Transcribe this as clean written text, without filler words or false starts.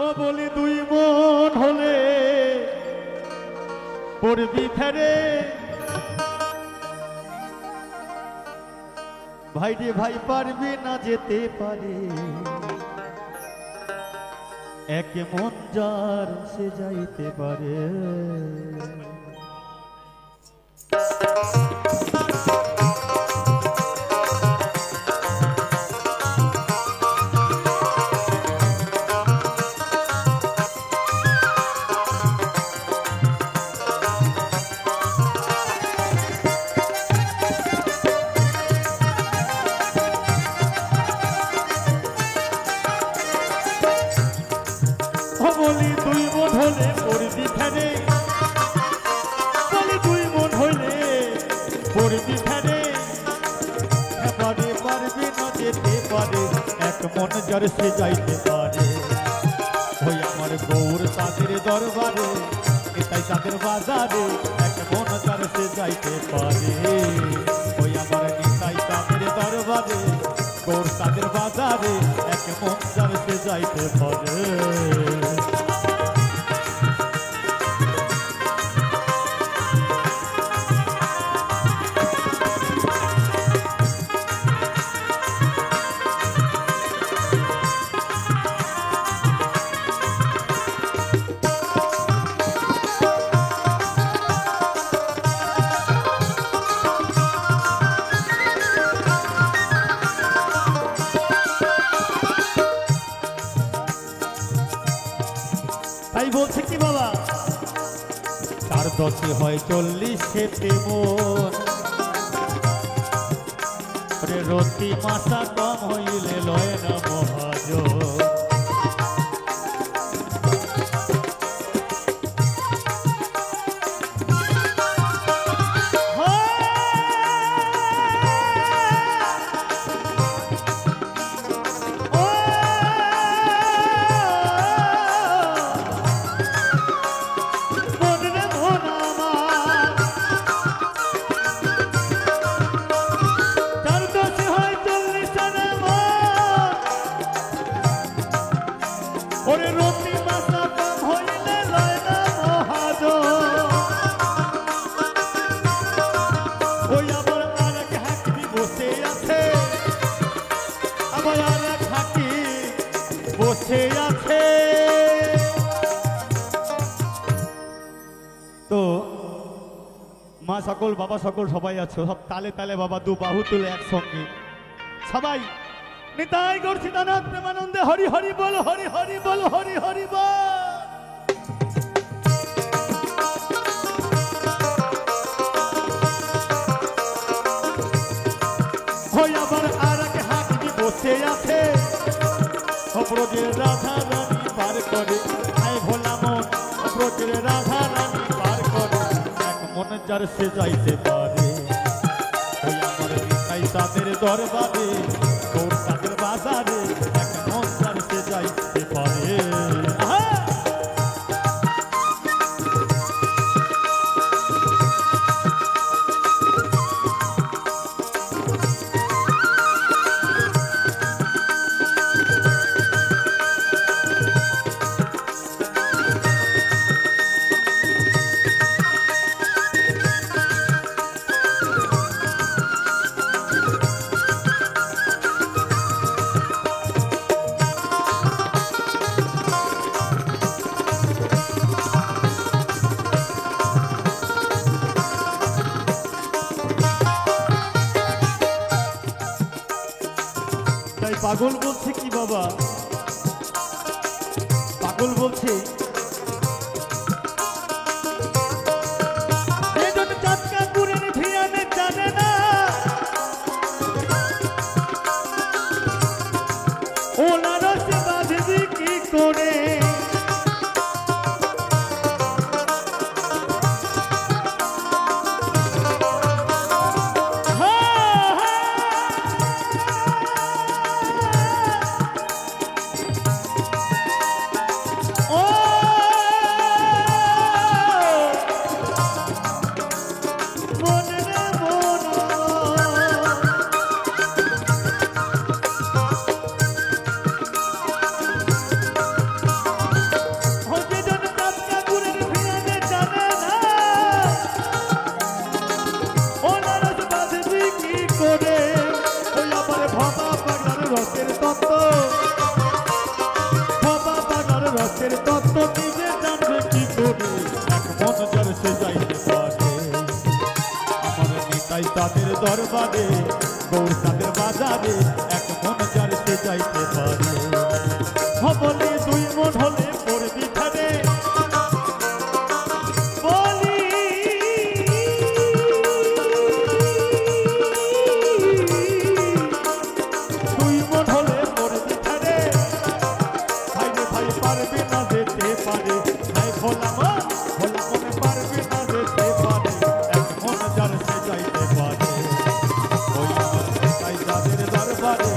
ও বলি দুই মন হলে পড়বি ফেরে ভাই রে ভাই পারবি না যেতে পারে এক মন যার সে যাইতে পারে বলি দুই মন হলে পড়বি ফেরে বলি দুই মন হলে পড়বি ফেরে এবারে পারবি না যেতে পারে এক মন যার সে যাইতে পারে ওই আমার গৌর তাদের দরবারে এটাই তাদের বাজারে এক মন যার সে যাইতে পারে ওই আমার নিতাই তাদের দরবারে গৌর তাদের বাজারে এক মন যার সে যাইতে পারে তাই বলছে কি বাবা তার দশে হয় 40 মন রতি মাসা কম হইলে লয় না মহাজন ওরে রতি মাসা কম হইলে লয় না মহাজন ওই আবার আর এক হাকি বসে আছে আবার আর এক হাকি বসে আছে তো মা সকল বাবা সকল সবাই আছো সব তালে তালে বাবা দু বাহু তুলে একসঙ্গে সবাই নিতাই গৌর সীতানাথ প্রেমানন্দে হরি হরি বল হরি হরি বল হরি হরি বল হই আবার আর এক হাকি বসে আছে অপরজের রাধা রানী পার করে আয় ভোলা মন অপরজের রাধা রানী পার করে এক মন যার সে যাইতে পারে ওই আমার নিতাই তাদের দরবারে গৌর তাদের বাজারে এক মন যার সে যাইতে পারে পাগল বলছে কি বাবা পাগল বলছে জানে না ওনারা সে বাঁধবি কি করে দরবারে গৌরচাঁদের বাজারে এক মন যার সে যাইতে পারে বলি দুই মন হলে পড়বি ধারে বলি দুই মন হলে পড়বি ধারে ভাই রে ভাই পারবি না যেতে পারে ভাই ভোলা মনে পারবি না যেতে পারে এক মন যার সে যাইতে পারে ওই আমার তাই যাদের দরবারে